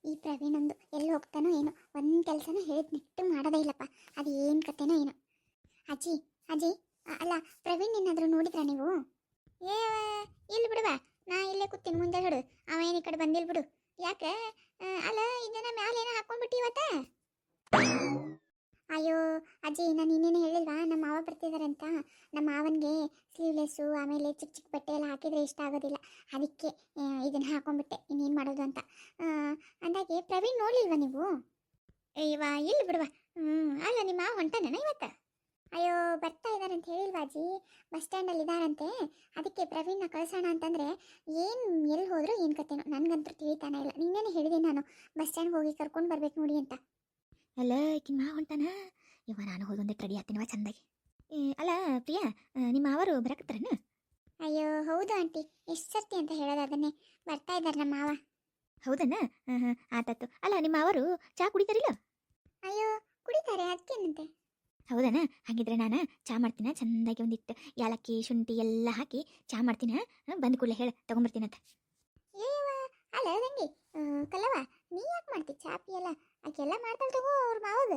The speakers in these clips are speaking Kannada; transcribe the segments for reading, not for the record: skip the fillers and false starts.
ಈ ಪ್ರವೀಣಂದು ಎಲ್ಲಿ ಹೋಗ್ತಾನೋ ಏನೋ, ಒಂದು ಕೆಲಸನೂ ಹೇಳಿದ್ ನೆಟ್ಟು ಮಾಡೋದೇ ಇಲ್ಲಪ್ಪ. ಅದು ಏನು ಕತೆನೋ ಏನೋ. ಅಜ್ಜಿ ಅಜ್ಜಿ, ಅಲ್ಲ ಪ್ರವೀಣ್ ಏನಾದರೂ ನೋಡಿದ್ರಾ ನೀವು? ಏ ಇಲ್ಲಿ ಬಿಡುವ, ನಾ ಇಲ್ಲೇ ಕೂತೀನಿ ಮುಂದೆ ಹಿಡು. ಅವ ಏನು ಈ ಕಡೆ ಬಂದಿಲ್ಲ ಬಿಡು. ಯಾಕೆ? ಅಲ್ಲ ಇದನ್ನ ಮ್ಯಾಲೆ ಏನೋ ಹಾಕೊಂಡ್ಬಿಟ್ಟು ಇವತ್ತ? ಅಯ್ಯೋ ಅಜ್ಜಿ, ನಾನು ಇನ್ನೇನು ಹೇಳಿಲ್ವಾ ನಮ್ಮ ಮಾವ ಬರ್ತಿದ್ದಾರೆ ಅಂತ. ನಮ್ಮ ಮಾವನಿಗೆ ಸ್ಲೀವ್ಲೆಸ್ಸು ಆಮೇಲೆ ಚಿಕ್ಕ ಚಿಕ್ಕ ಬಟ್ಟೆ ಎಲ್ಲ ಹಾಕಿದರೆ ಇಷ್ಟ ಆಗೋದಿಲ್ಲ. ಅದಕ್ಕೆ ಇದನ್ನು ಹಾಕೊಂಡ್ಬಿಟ್ಟೆ, ಇನ್ನೇನು ಮಾಡೋದು ಅಂತ. ಅಂದಾಗೆ ಪ್ರವೀಣ್ ನೋಡ್ಲಿಲ್ವಾ ನೀವು? ಇವ ಇಲ್ಲಿ ಬಿಡುವ. ಅಲ್ಲ ನಿಮ್ಮ ಮಾವ ಹೊಂಟಾನೇನ ಇವತ್ತು? ಅಯ್ಯೋ ಬರ್ತಾ ಇದ್ದಾರೆ ಅಂತ ಹೇಳಿಲ್ವಾ ಅಜ್ಜಿ? ಬಸ್ ಸ್ಟ್ಯಾಂಡಲ್ಲಿ ಇದ್ದಾರಂತೆ. ಅದಕ್ಕೆ ಪ್ರವೀಣ್ನ ಕಳ್ಸೋಣ ಅಂತಂದರೆ ಏನು ಎಲ್ಲಿ ಹೋದ್ರು ಏನು ಕತೆನೋ ನನಗಂತೂ ತಿಳಿತಾನೆ ಇಲ್ಲ. ನಿನ್ನೇನೆ ಹೇಳಿದೆ ನಾನು, ಬಸ್ ಸ್ಟ್ಯಾಂಡ್ಗೆ ಹೋಗಿ ಕರ್ಕೊಂಡು ಬರ್ಬೇಕು ನೋಡಿ ಅಂತ. ಅಲ್ಲ ಈಕಿನ ಮಾ ಹೊಂಟಾನ. ಇವ ನಾನು ಹೋದೊಂದೇ ರೆಡಿ ಆಗ್ತೀನವ ಚಂದಾಗಿ. ಅಲ್ಲ ಪ್ರಿಯಾ, ನಿಮ್ಮ ಮಾವರು ಬರಕತ್ತಾರನ? ಅಯ್ಯೋ ಹೌದು ಆಂಟಿ, ಎಷ್ಟು ಸರ್ತಿ ಅಂತ ಹೇಳೋದು ಅದನ್ನೇ. ಬರ್ತಾ ಇದ್ದಾರೆ ನಮ್ಮ ಮಾವ. ಹೌದನ್ನ? ಆತಾತು. ಅಲ್ಲ ನಿಮ್ಮ ಮಾವರು ಚಾ ಕುಡಿತಾರಿಲ್ಲ? ಅಯ್ಯೋ ಕುಡಿತಾರೆ, ಅದಕ್ಕೇನಂತೆ. ಹೌದನ? ಹಾಗಿದ್ರೆ ನಾನು ಚಾ ಮಾಡ್ತೀನಿ, ಚಂದಾಗಿ ಒಂದಿಟ್ಟು ಏಲಕ್ಕಿ ಶುಂಠಿ ಎಲ್ಲ ಹಾಕಿ ಚಾ ಮಾಡ್ತೀನಿ. ಬಂದು ಕೂಡಲೇ ಹೇಳ ತೊಗೊಂಬರ್ತೀನಂತ. ಅಲ್ಲ ತಂಗಿ ಕಲ್ಲವ, ನೀ ಯಾಕೆ ಮಾಡ್ತಿ ಚಾ ಪಿ ಎಲ್ಲ? ಆಕೆಲ್ಲ ಮಾಡ್ತಾಳೆ ತಗೋ ಅವ್ರ ಮಾವಾಗ.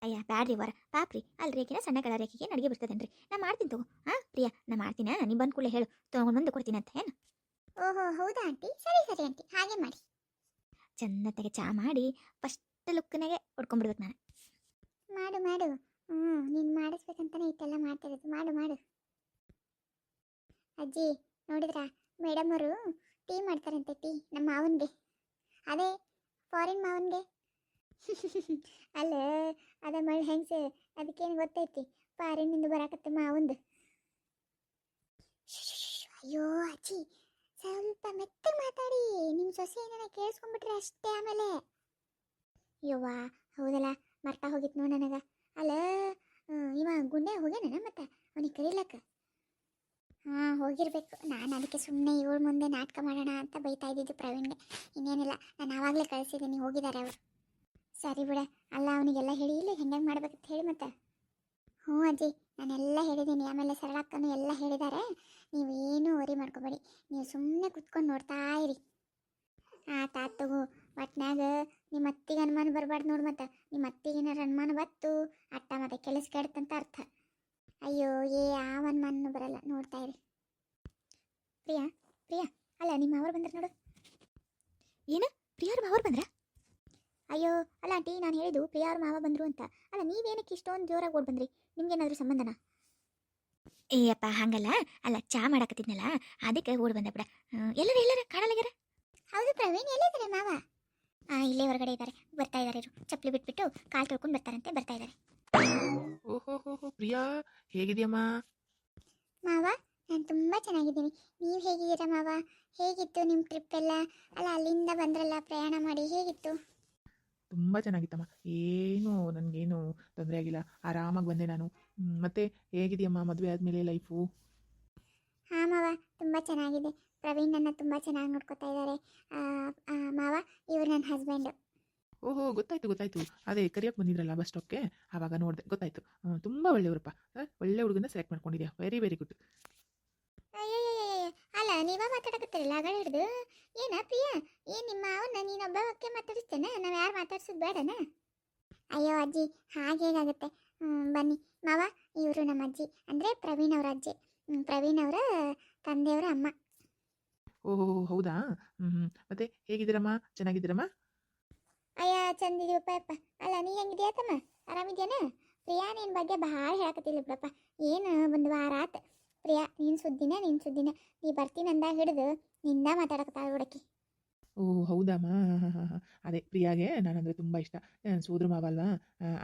ಅಯ್ಯ ಬ್ಯಾಡ್ರಿ ವರ ಪಾಪ್ರಿ, ಅಲ್ರಿ ಆಕಿನ ಸಣ್ಣ ಕಲ ರೇಖೆಗೆ ಅಡುಗೆ ಬರ್ತದೇನ್ರಿ, ನಾ ಮಾಡ್ತೀನಿ ತಗೋ. ಪ್ರಿಯಾ ನಾ ಮಾಡ್ತೀನಿ, ನೀ ಬಂದು ಕೂಡಲೇ ಹೇಳು ತೊಗೊಂಡು ಬಂದು ಕೊಡ್ತೀನಿ ಅಂತ. ಏನು? ಓಹೋ ಹೌದಾ ಆಂಟಿ, ಸರಿ ಸರಿ ಆಂಟಿ, ಹಾಗೆ ಮಾಡಿ. ಚಂದತೆಗೆ ಚಾ ಮಾಡಿ ಫಸ್ಟ್ ಲುಕ್ನಾಗೆ ಹೊಡ್ಕೊಂಡ್ಬಿಡ್ಬೇಕು ನಾನು. ಮಾಡು ಮಾಡು, ನೀನು ಮಾಡಿಸ್ಬೇಕಂತಾನೆ ಇಟ್ಟೆಲ್ಲ ಮಾಡ್ತಿರೋದು, ಮಾಡು ಮಾಡು. ಅಜ್ಜಿ ನೋಡಿದ್ರಾ, ಮೇಡಮ್ ಅವರು ಟೀ ಮಾಡ್ತಾರಂತೆ, ಟೀ ನಮ್ಮ ಮಾವನಿಗೆ. ಅದೇ ಫಾರಿನ್ ಮಾವನಿಗೆ. ಅಲ್ಲ ಅದ ಮಳೆ ಹೆಂಗ್ಸೆ, ಅದಕ್ಕೇನು ಗೊತ್ತೈತಿ, ಫಾರಿನ್ನಿಂದ ಬರಾಕತ್ತೆ ಮಾವಂದು. ಅಯ್ಯೋ ಅಜ್ಜಿ, ಸ್ವಲ್ಪ ಮೆತ್ತಗೆ ಮಾತಾಡಿ, ನಿಮ್ಮ ಸೊಸೆ ಏನಾರ ಕೇಳಿಸ್ಕೊಂಡ್ಬಿಟ್ರೆ ಅಷ್ಟೇ ಆಮೇಲೆ. ಯವ್ವ ಹೌದಲ್ಲ, ಮರ್ತಾ ಹೋಗಿತ್ತು ನೋಡಿ ನನಗೆ. ಅಲ್ಲ ಇವ ಗುಂಡೆ ಹೋಗ್ಯಾನ ಮತ್ತೆ ಅವನಿಗೆ ಕರೀಲಕ್ಕ? ಹೋಗಿರ್ಬೇಕು. ನಾನು ಅದಕ್ಕೆ ಸುಮ್ಮನೆ ಇವಳ ಮುಂದೆ ನಾಟಕ ಮಾಡೋಣ ಅಂತ ಬೈತಾ ಇದ್ದಿದ್ದು ಪ್ರವೀಣ್ಗೆ. ಇನ್ನೇನಿಲ್ಲ, ನಾನು ಆವಾಗಲೇ ಕಳಿಸಿದ್ದೀನಿ, ಹೋಗಿದ್ದಾರೆ ಅವರು. ಸರಿ ಬಿಡ. ಅಲ್ಲ ಅವನಿಗೆಲ್ಲ ಹೇಳಿ ಇಲ್ಲ ಹೆಂಗೆ ಮಾಡ್ಬೇಕಂತ ಹೇಳಿ ಮತ್ತೆ. ಹ್ಞೂ ಅಜ್ಜಿ, ನಾನೆಲ್ಲ ಹೇಳಿದ್ದೀನಿ. ಆಮೇಲೆ ಸರಳಕ್ಕನೂ ಎಲ್ಲ ಹೇಳಿದ್ದಾರೆ. ನೀವೇನು ವರಿ ಮಾಡ್ಕೋಬೇಡಿ, ನೀವು ಸುಮ್ಮನೆ ಕುತ್ಕೊಂಡು ನೋಡ್ತಾ ಇರಿ. ತಾತಗು ಒಟ್ನಾಗ ನಿಮ್ಮ ಅತ್ತಿಗೆ ಅನುಮಾನ ಬರಬಾರ್ದು ನೋಡಿ. ಮತ್ತೆ ನಿಮ್ಮ ಅತ್ತಿಗೇನಾರ ಅನುಮಾನ ಬತ್ತು ಅಟ್ಟ ಮತ್ತೆ ಕೆಲಸ ಕೆಡ್ತಂತ ಅರ್ಥ. ಅಯ್ಯೋ ಯಾವ ಅನುಮಾನನೂ ಬರಲ್ಲ, ನೋಡ್ತಾ ಇರಿ. ಪ್ರಿಯಾ ಪ್ರಿಯಾ, ಅಲ್ಲ ನಿಮ್ಮ ಅವ್ರು ಬಂದ್ರೆ ನೋಡು. ಏನು ಪ್ರಿಯಾರ ಮಾವರು ಬಂದ್ರ? ಅಯ್ಯೋ ಅಲ್ಲ ಆಂಟಿ, ನಾನು ಹೇಳಿದ್ದು ಪ್ರಿಯಾರ ಮಾವ ಬಂದರು ಅಂತ. ಅಲ್ಲ ನೀವೇನಕ್ಕೆ ಇಷ್ಟೊಂದು ಜೋರಾಗಿ ಓಡ್ ಬಂದ್ರಿ? ನಿಮ್ಗೇನಾದರೂ ಸಂಬಂಧನಾ? ಏಯಪ್ಪ ಹಂಗಲ್ಲ, ಅಲ್ಲ ಚಾ ಮಾಡಾಕತ್ತಿದ್ನಲ್ಲ ಅದಕ್ಕೆ ಓಡ್ ಬಂದೆ ಬಿಡ. ಎಲ್ಲರೂ ಕಾಣಲಾಗ್ಯಾರ? ಹೌದು ಪ್ರವೀಣ್, ಎಲ್ಲಿದ್ದಾರೆ ಮಾವ? ಇಲ್ಲೇ ಹೊರಗಡೆ ಇದ್ದಾರೆ, ಬರ್ತಾ ಇದ್ದಾರೆ. ಚಪ್ಪಲಿ ಬಿಟ್ಬಿಟ್ಟು ಕಾಲು ತೊಳ್ಕೊಂಡು ಬರ್ತಾರಂತೆ, ಬರ್ತಾ ಇದ್ದಾರೆ. ಓಹೋ ಪ್ರಿಯಾ, ಹೇಗಿದೆಯಮ್ಮ? ಮಾವ ನಾನು ತುಂಬ ಚೆನ್ನಾಗಿದ್ದೀನಿ, ನೀವು ಹೇಗಿದ್ದೀರಾ ಮಾವ? ಹೇಗಿತ್ತು ನಿಮ್ಮ ಟ್ರಿಪ್ ಎಲ್ಲ? ಅಲ್ಲ ಅಲ್ಲಿಂದ ಬಂದ್ರಲ್ಲ ಪ್ರಯಾಣ ಮಾಡಿ, ಹೇಗಿತ್ತು? ತುಂಬ ಚೆನ್ನಾಗಿತ್ತಮ್ಮ, ನನಗೇನು ತೊಂದರೆ ಆಗಿಲ್ಲ, ಆರಾಮಾಗಿ ಬಂದೆ ನಾನು. ಮತ್ತೆ ಹೇಗಿದೆಯಮ್ಮ ಮದುವೆ ಆದಮೇಲೆ ಲೈಫು? ಹಾಂ ಮಾವ, ತುಂಬ ಚೆನ್ನಾಗಿದೆ. ಪ್ರವೀಣ್ ನನ್ನ ತುಂಬ ಚೆನ್ನಾಗಿ ನೋಡ್ಕೊತಾ ಇದ್ದಾರೆ. ಮಾವ ಇವರು ನನ್ನ ಹಸ್ಬೆಂಡು. ಓಹೋ ಗೊತ್ತಾಯ್ತು. ಅದೇ ಕರಿಯಕ್ಕೆ ಬಂದಿದ್ರಲ್ಲ ಬಸ್ ಸ್ಟಾಪ್ಗೆ, ಆವಾಗ ನೋಡಿದೆ, ಗೊತ್ತಾಯ್ತು. ತುಂಬ ಒಳ್ಳೆಯವರಪ್ಪ, ಒಳ್ಳೆ ಹುಡುಗನ ಸೆಲೆಕ್ಟ್ ಮಾಡ್ಕೊಂಡಿದ್ಯಾ. Very very good. ಅಲ್ಲ ನೀವ ಮಾತಾಡಕತ್ತೀರಲ್ಲ ಆಗ ಹಿಡ್ದು. ಏನ ಪ್ರಿಯಾ, ಏನು ನಿಮ್ಮ ಅವನ್ನ ನೀನೊಬ್ಬಕ್ಕೆ ಮಾತಾಡಿಸ್ತೇನೆ, ನಾವು ಯಾರು ಮಾತಾಡ್ಸೋದು ಬೇಡನ? ಅಯ್ಯೋ ಅಜ್ಜಿ, ಹಾಗೇಗಾಗುತ್ತೆ. ಬನ್ನಿ ಮಾವ, ಇವರು ನಮ್ಮ ಅಜ್ಜಿ, ಅಂದರೆ ಪ್ರವೀಣ್ ಅವರ ಅಜ್ಜಿ, ಪ್ರವೀಣ್ ಅವರ ತಂದೆಯವರ ಅಮ್ಮ. ಓಹೋ ಹೌದಾ? ಮತ್ತೆ ಹೇಗಿದ್ದೀರಮ್ಮ, ಚೆನ್ನಾಗಿದ್ದೀರಮ್ಮ? ಅಯ್ಯ ಚಂದಿದೀವಪ್ಪ ಯಪ್ಪ. ಅಲ್ಲ ನೀ ಹೆಂಗಿದ್ಯಾ ತಮ್ಮ, ಆರಾಮಿದ್ಯಾನ? ಪ್ರಿಯಾ ನಿನ್ನ ಬಗ್ಗೆ ಭಾಳ ಹೇಳಕತ್ತಿಲ್ಲ ಬಿಡಪ್ಪ, ಏನು ಒಂದು ವಾರ ಆತ. ಪ್ರಿಯಾ ನಿನ್ನ ಸುದ್ದಿನ ನೀ ಬರ್ತೀನಂದ ಹಿಡಿದು ನಿಂದ ಮಾತಾಡಕತ್ತಾಳ ಹುಡುಕಿ. ಓಹ್ ಹೌದಮ್ಮ, ಅದೇ ಪ್ರಿಯಾಗೆ ನಾನಂದರೆ ತುಂಬ ಇಷ್ಟ, ಸೋದ್ರ ಮಾವ ಅಲ್ವಾ,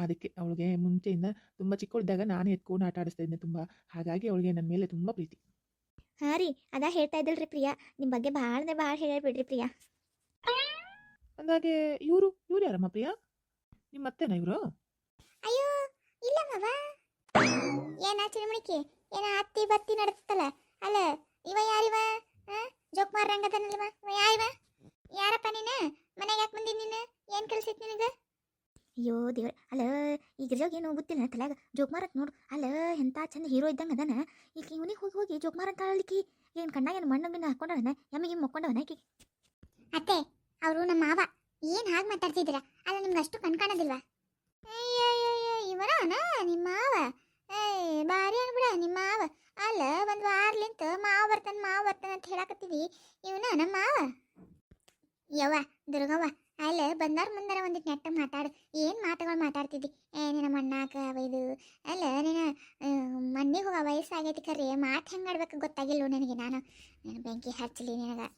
ಅದಕ್ಕೆ ಅವಳಿಗೆ ಮುಂಚೆಯಿಂದ ತುಂಬ ಚಿಕ್ಕವಳಿದ್ದಾಗ ನಾನೇ ಎತ್ಕೊಂಡು ಆಟ ಆಡಿಸ್ತಾ ಇದ್ದೆ ತುಂಬ, ಹಾಗಾಗಿ ಅವಳಿಗೆ ನನ್ನ ಮೇಲೆ ತುಂಬ ಪ್ರೀತಿ. ಹಾಂ ರೀ, ಅದ ಹೇಳ್ತಾ ಇದ್ದಲ್ರಿ ಪ್ರಿಯಾ, ನಿಮ್ಮ ಬಗ್ಗೆ ಭಾಳ ಹೇಳ್ಬಿಡ್ರಿ ಪ್ರಿಯಾ. ಅಂದಾಗೆ ಇವರು ಯಾರಮ್ಮ ಪ್ರಿಯಾ? ನಿಮ್ಮ ಅತ್ತೆನಾ ಇವರು? ಅಯ್ಯೋ ಇಲ್ಲ ಮಾವ, ಏನ ಚಿರುಮಣಿಕೆ, ಏನ ಹತ್ತಿ ಬತ್ತಿ ನಡ್ತಲ್ಲ. ಅಲ್ಲ ಇವ ಯಾರಿವ? ಜೋಕ್ ಮಾರಂಗದನಲ್ವ ಇವ? ಯಾರಿವ? ಯಾರಪ್ಪ ನೀನು? ಮನೆಗೆ ಯಾಕೆ ಬಂದಿ ನೀನು? ಏನು ಕಳ್ಸಿತ್ತು ನಿನಗೆ? ಅಯ್ಯೋ ದೇವ್ರ, ಅಲ್ಲ ಈಗ ಗಿರ್ಜೋಗಿ ಏನು ಗೊತ್ತಿಲ್ಲ ತಲೆಯಾಗ ಜೋಕ್ ಮಾರತ್ ನೋಡು. ಅಲ್ಲ ಎಂಥ ಚಂದ ಹೀರೋ ಇದ್ದಂಗೆ ಅದನ, ಈಗ ಇವನಿಗೆ ಹೋಗಿ ಜೋಕ್ ಮಾರಂತ ಅಳಿಕಿ ಏನು ಕಣ್ಣಾಗ ಏನು ಮಣ್ಣಗಿನ ಹಾಕೊಂಡವನ, ಎಮ್ಮಿಗೆ ಮಕ್ಕೊಂಡವನ ಆಕಿ. ಅತ್ತೆ ಅವರು ನಮ್ಮ ಮಾವ. ಏನು ಹಾಗೆ ಮಾತಾಡ್ತಿದ್ದೀರಾ? ಅಲ್ಲ ನಿಮ್ಗೆ ಅಷ್ಟು ಕಾಣೋದಿಲ್ವಾ? ಅಯ್ಯಯ್ಯಯ್ಯ ಇವನ ನಿಮ್ಮ ಮಾವ. ಭಾರಿ ಅನ್ಬಿಡ ನಿಮ್ಮ ಮಾವ. ಅಲ್ಲ ಒಂದು ವಾರ್ಲಿಂತ ಮಾವ ಬರ್ತಾನೆ ಅಂತ ಹೇಳಕತ್ತಿದಿ. ಇವನ ನಮ್ಮ ಮಾವ. ಯವ್ವ ದುರ್ಗವ್ವ, ಅಲ್ಲ ಬಂದಾರ ಮುಂದಾರ ಒಂದಿಟ್ಟು ನೆಟ್ಟ ಮಾತಾಡು. ಏನು ಮಾತುಗಳು ಮಾತಾಡ್ತಿದ್ದಿ? ನಿನ್ನ ಮಣ್ಣಾಕ ಇದು ಅಲ್ಲ ನೀನು ಮಣ್ಣಿಗೆ ಹೋಗೋ ವಯಸ್ಸಾಗೈತಿ ಕರ್ರಿ. ಮಾತು ಹೆಂಗೆ ಆಡ್ಬೇಕು ಗೊತ್ತಾಗಿಲ್ಲ ನನಗೆ. ನಾನು ಬೆಂಕಿ ಹಚ್ಚಲಿ ನಿನಗೆ.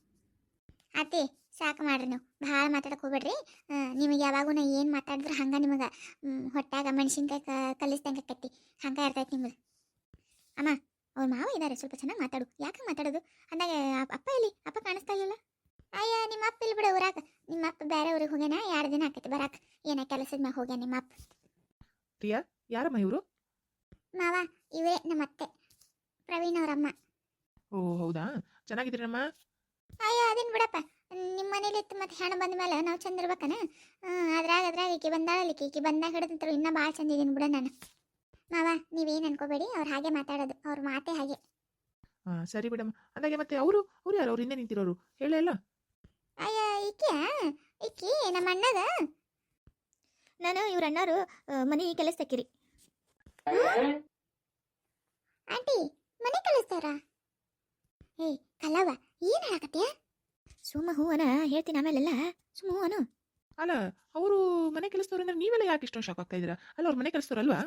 ಅತಿ ಸಾಕು ಮಾಡ್ರಿ, ನೀವು ಭಾಳ ಮಾತಾಡಕ್ಕೆ ಹೋಗ್ಬೇಡ್ರಿ. ನಿಮಗೆ ಯಾವಾಗೂ ನಾ ಏನು ಮಾತಾಡಿದ್ರೆ ಹಂಗೆ ನಿಮಗೆ ಹೊಟ್ಟಾಗ ಮೆಣಸಿನ್ಕಾಯಿ ಕಲಿಸ್ದಂಗೆ ಆಕೈತಿ. ಹಂಗೆ ಇರ್ತೈತಿ ನಿಮ್ಗೆ. ಅಮ್ಮ ಅವ್ರ ಮಾವ ಇದ್ದಾರೆ, ಸ್ವಲ್ಪ ಚೆನ್ನಾಗಿ ಮಾತಾಡು. ಯಾಕೆ ಮಾತಾಡೋದು ಅಂದಾಗ ಅಪ್ಪ ಇಲ್ಲಿ? ಅಪ್ಪ ಕಾಣಿಸ್ತಾ ಇಲ್ಲ. ಅಯ್ಯ ನಿಮ್ಮ ಅಪ್ಪ ಇಲ್ಲಿ ಬಿಡ ಊರಾಕ. ನಿಮ್ಮ ಅಪ್ಪ ಬೇರೆ ಊರಿಗೆ ಹೋಗ್ಯಾನ, 2 ದಿನ ಆಕೈತಿ ಬರಾಕ. ಏನ ಕೆಲಸದ ಮ್ಯಾಗ ಹೋಗ್ಯಾನ ನಿಮ್ಮ ಅಪ್ಪ. ಪ್ರಿಯಾ, ಯಾರಮ್ಮ ಇವರು? ಮಾವ ಇವೇ ನಮ್ಮ ಅತ್ತೆ, ಪ್ರವೀಣ್ ಅವರಮ್ಮ. ಓ ಹೌದಾ, ಚೆನ್ನಾಗಿದ್ದೀರಮ್ಮ? ಅಯ್ಯ ಅದೇನು ಬಿಡಪ್ಪ, ನಿಮ್ಮ ಮನೇಲಿ ಇತ್ತು ಮತ್ತೆ ಹೆಣ್ಣು ಬಂದ ಮೇಲೆ ನಾವು ಚಂದ ಇರ್ಬೇಕನ. ಅದ್ರಾಗ ಈಕೆ ಬಂದಾಳಲಿಕ್ಕೆ, ಈಕೆ ಬಂದಾಗ ಹಿಡಿದಂತರು ಇನ್ನೂ ಭಾಳ ಚಂದ ಇದೀನಿ ಬಿಡ ನಾನು. ಮಾವ ನೀವೇನು ಅನ್ಕೋಬೇಡಿ, ಅವ್ರು ಹಾಗೆ ಮಾತಾಡೋದು, ಅವ್ರ ಮಾತೇ ಹಾಗೆ. ಹಾಂ ಸರಿ ಬಿಡಮ್ಮ. ಅಂದಾಗೆ ಮತ್ತೆ ಅವರು ಯಾರು? ಅವ್ರು ಹಿಂದೆ ನಿಂತಿರೋರು ಹೇಳಲ್ಲ? ಅಯ್ಯ ಈಕೆ ನಮ್ಮ ಅಣ್ಣಗ. ನಾನು ಇವ್ರ ಅಣ್ಣರು ಮನೆ ಕೆಲಸಕ್ಕಿರಿ. ಆಂಟಿ ಮನೆ ಕಳಿಸ್ತಾರ? ಏಯ್ ಕಲ್ಲವ್ವ ಏನು ಹೇಳಕತ್ತೀಯ? ಸುಮ್ಮ ಹೂ ಅನ ಹೇಳ್ತೀನಿ, ಆಮೇಲೆಲ್ಲ ಸುಮ್ಮ ಹೂ ಅನು. ಅಲ್ಲ ಅವರು ಮನೆ ಕೆಲಸದವ್ರು ಅಂದ್ರೆ ನೀವೆಲ್ಲ ಯಾಕೆ ಇಷ್ಟೊಂದು ಶಾಕ್ ಆಗ್ತಾ ಇದ್ದೀರಾ? ಅಲ್ಲ ಅವ್ರು ಮನೆ ಕೆಲಸದವ್ರಲ್ವಾ?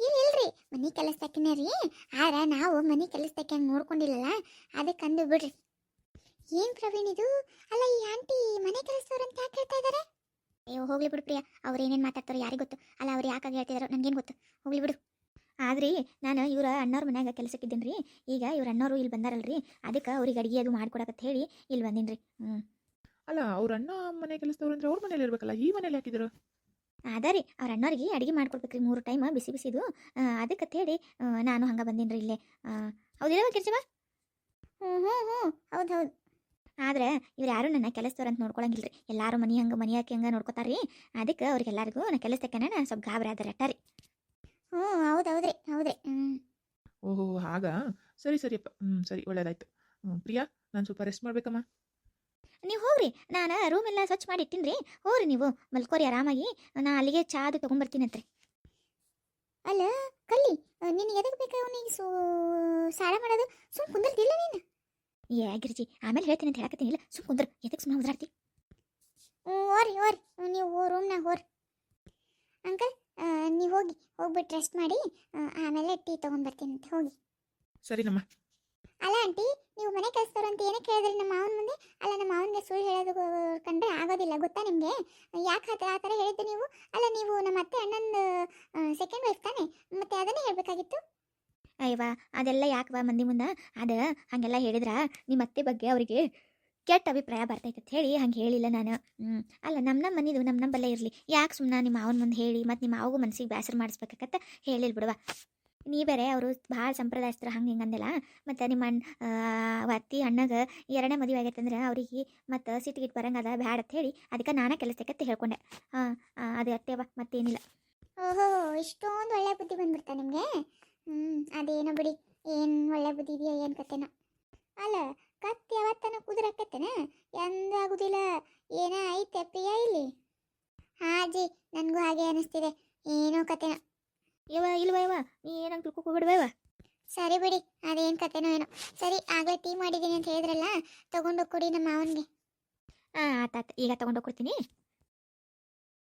ಇಲ್ರಿ ಮನೆ ಕೆಲಸಕ್ಕಿನ ರೀ. ಆದ್ರೆ ನಾವು ಮನೆ ಕೆಲಸಕ್ಕೆ ಹಂಗೆ ನೋಡ್ಕೊಂಡಿಲ್ಲಲ್ಲ, ಅದಕ್ಕೆ ಅಂದು ಬಿಡ್ರಿ. ಏನು ಪ್ರವೀಣ್ ಇದು? ಅಲ್ಲ ಈ ಆಂಟಿ ಮನೆ ಕೆಲಸದವ್ರು ಅಂತ ಯಾಕೆ ಹೇಳ್ತಾ ಇದ್ದಾರೆ? ಅಯ್ಯೋ ಹೋಗ್ಲಿ ಬಿಡು ಪ್ರಿಯಾ, ಅವ್ರು ಏನೇನು ಮಾತಾಡ್ತಾರೋ ಯಾರಿಗೆ ಗೊತ್ತು. ಅಲ್ಲ ಅವ್ರು ಯಾಕಾಗಿ ಹೇಳ್ತಿದಾರೋ ನನಗೇನು ಗೊತ್ತು, ಹೋಗ್ಲಿ ಬಿಡು. ಆದ್ರಿ ನಾನು ಇವರ ಅಣ್ಣವ್ರ ಮನ್ಯಾಗ ಕೆಲಸಕ್ಕಿದ್ದೀನಿ ರೀ. ಈಗ ಇವ್ರ ಅಣ್ಣವರು ಇಲ್ಲಿ ಬಂದಾರಲ್ರಿ, ಅದಕ್ಕೆ ಅವ್ರಿಗೆ ಅಡುಗೆ ಅದು ಮಾಡ್ಕೊಡಕತ್ತ ಹೇಳಿ ಇಲ್ಲಿ ಬಂದೀನಿ ರೀ. ಅಲ್ಲ ಅವ್ರ ಅಣ್ಣ ಮನೆ ಕೆಲಸದವ್ರು ಅಂದ್ರೆ ಅವ್ರ ಮನೇಲಿ ಇರ್ಬೇಕಲ್ಲ, ಈ ಮನೇಲಿ ಹಾಕಿದ್ರು? ಅದ ರೀ ಅವ್ರ ಅಣ್ಣವ್ರಿಗೆ ಅಡುಗೆ ಮಾಡ್ಕೊಡ್ಬೇಕ್ರಿ 3 ಟೈಮ್ ಬಿಸಿ ಬಿಸಿದು. ಅದಕ್ಕೆ ಹೇಳಿ ನಾನು ಹಂಗೆ ಬಂದೀನಿ ರೀ ಇಲ್ಲೇ. ಹೌದಿಲ್ಲ ಕಿರ್ಚವ? ಹ್ಞೂ ಹೌದು. ಆದ್ರೆ ಇವ್ರು ಯಾರು ನನ್ನ ಕೆಲಸದವ್ರು ಅಂತ ನೋಡ್ಕೊಳಂಗಿಲ್ಲ ರೀ. ಎಲ್ಲರೂ ಮನೆ ಹಾಕಿ ಹಂಗೆ ನೋಡ್ಕೊತಾರೆ ರೀ. ಅದಕ್ಕೆ ಅವ್ರಿಗೆಲ್ಲರಿಗೂ ನನ್ನ ಕೆಲಸಕ್ಕೆ ನಾನು ಸ್ವಲ್ಪ ಗಾಬರಿ ಆದ್ರೆ ಅಟ್ಟ ರೀ. ಹೌದ್ರಿ. ಓಹೋ ಹಾಗಾ, ಸರಿಯಪ್ಪ. ಸರಿ ಒಳ್ಳೇದಾಯ್ತು. ಪ್ರಿಯಾ, ನಾನು ಸ್ವಲ್ಪ ರೆಸ್ಟ್ ಮಾಡ್ಬೇಕಮ್ಮ. ನೀವು ಹೋಗ್ರಿ, ನಾನು ರೂಮ್ ಎಲ್ಲ ಸ್ವಚ್ಛ ಮಾಡಿ ಇಟ್ಟಿನಿ ರೀ. ಹೋಗ್ರಿ ನೀವು ಮಲ್ಕೋರಿ ಆರಾಮಾಗಿ. ನಾ ಅಲ್ಲಿಗೆ ಚಾದು ತೊಗೊಂಬರ್ತೀನಂತ್ರಿ. ಅಲ್ಲ ಕಲ್ಲಿ, ನಿನಗೆ ಎದಕ್ಕೆ ಬೇಕಾ ಅವನಿಗೆ ಸಾಲ ಮಾಡೋದು? ಸುಮ್ಮನೆ ಕುಂದಿರ್ತಿಲ್ಲ ನೀನು? ಗಿರ್ಜಿ ಆಮೇಲೆ ಹೇಳ್ತೀನಿ ಅಂತ ಹೇಳಕತ್ತೀನಿಲ್ಲ, ಸುಮ್ಮನೆ ಕುಂದ್ರ. ಎದಕ್ಕೆ ಸುಮ್ಮನೆ ಉದ್ರಾಡ್ತಿ? ಓರಿ ನೀವು ರೂಮ್ನಾಗ ಹೋರಿ. ಅಂಕಲ್ ನೀವು ಹೋಗ್ಬಿಟ್ಟು ರೆಸ್ಟ್ ಮಾಡಿ, ಆಮೇಲೆ ಟೀ ತೊಗೊಂಡ್ಬರ್ತೀನಿ ಅಂತ ಹೋಗಿ. ಸರಿನಮ್ಮ. ಅಲ್ಲ ಆಂಟಿ, ನೀವು ಮನೆ ಕೆಲಸದವ್ರು ಅಂತ ಏನಕ್ಕೆ ಹೇಳಿದ್ರಿ ನಮ್ಮ ಮಾವನ ಮುಂದೆ? ಅಲ್ಲ ನಮ್ಮ ಮಾವನಿಗೆ ಸುಳ್ಳು ಹೇಳೋದು ಕಂಡ್ರೆ ಆಗೋದಿಲ್ಲ ಗೊತ್ತಾ ನಿಮಗೆ? ಯಾಕೆ ಆ ಥರ ಹೇಳಿದ್ದು ನೀವು? ಅಲ್ಲ ನೀವು ನಮ್ಮ ಅತ್ತೆ ಅಣ್ಣಂದು ಸೆಕೆಂಡ್ ವೈಫ್ ತಾನೆ, ಮತ್ತೆ ಅದನ್ನೇ ಹೇಳಬೇಕಾಗಿತ್ತು. ಅಯ್ಯವ್ವ ಅದೆಲ್ಲ ಯಾಕವಾ ಮಂದಿ ಮುಂದೆ? ಅದು ಹಾಗೆಲ್ಲ ಹೇಳಿದ್ರ ನಿಮ್ಮ ಅತ್ತೆ ಬಗ್ಗೆ ಅವರಿಗೆ ಕೆಟ್ಟ ಅಭಿಪ್ರಾಯ ಬರ್ತೈತೆ ಅಂತ ಹೇಳಿ ಹಂಗೆ ಹೇಳಿಲ್ಲ ನಾನು. ಅಲ್ಲ ನಮ್ಮ ಮನಿದು ನಮ್ಮ ಬಲ್ಲೇ ಇರಲಿ, ಯಾಕೆ ಸುಮ್ಮನೆ ನಿಮ್ಮ ಮಾವನ ಮುಂದೆ ಹೇಳಿ ಮತ್ತು ನಿಮ್ಮ ಮಾವಗೂ ಮನಸ್ಸಿಗೆ ಬೇಸರ ಮಾಡಿಸ್ಬೇಕತ್ತ ಹೇಳಿಲ್ಲ ಬಿಡುವ. ನೀ ಬೇರೆ ಅವರು ಭಾಳ ಸಂಪ್ರದಾಯಸ್ಥರು ಹಂಗೆ ಹಿಂಗೆ ಅಂದಿಲ್ಲ. ಮತ್ತು ನಿಮ್ಮ ಅತ್ತಿ ಅಣ್ಣಗೆ 2ನೇ ಮದುವೆ ಆಗೈತೆ ಅಂದ್ರೆ ಅವ್ರಿಗೆ ಮತ್ತು ಸಿಟ್ಟಿಗಿಟ್ಟು ಬರಂಗದ ಬ್ಯಾಡ ಅಂತ ಹೇಳಿ ಅದಕ್ಕೆ ನಾನೇ ಕೆಲಸಕ್ಕೆ ಹೇಳ್ಕೊಂಡೆ. ಅದು ಅತ್ತೇವ ಮತ್ತೇನಿಲ್ಲ. ಓಹೋ ಇಷ್ಟೊಂದು ಒಳ್ಳೆ ಬುದ್ಧಿ ಬಂದ್ಬಿಡ್ತಾ ನಿಮಗೆ? ಅದೇನೋ ಬಿಡಿ, ಏನು ಒಳ್ಳೆ ಬುದ್ಧಿ ಇದೆಯೋ ಏನು ಕತೆನೋ. ಅಲ್ಲ ಕತ್ತಿ ಯಾವತ್ತನ ಕುದುರಕ್ಕತ್ತೇನ? ಎಂದಾಗುದಿಲ್ಲ. ಏನ ಐತೆ ಪ್ರಿಯಾ ಇಲ್ಲಿ? ಹಾಜಿ ನನಗೂ ಹಾಗೆ ಅನಿಸ್ತಿದೆ, ಏನೋ ಕತೆನೋ. ಇಲ್ವ ನೀ ಏನಂತ ತಿಳ್ಕೊಬಿಡ್ಬೇವ. ಸರಿ ಬಿಡಿ, ಅದೇನು ಕತೆನೋ ಏನೋ. ಸರಿ ಆಗಲೇ ಟೀ ಮಾಡಿದ್ದೀನಿ ಅಂತ ಹೇಳಿದ್ರಲ್ಲ, ತಗೊಂಡೋಗಿ ಕೊಡಿ ನಮ್ಮ ಮಾವನಿಗೆ. ಆತಾತ, ಈಗ ತಗೊಂಡೋಗಿ ಕೊಡ್ತೀನಿ.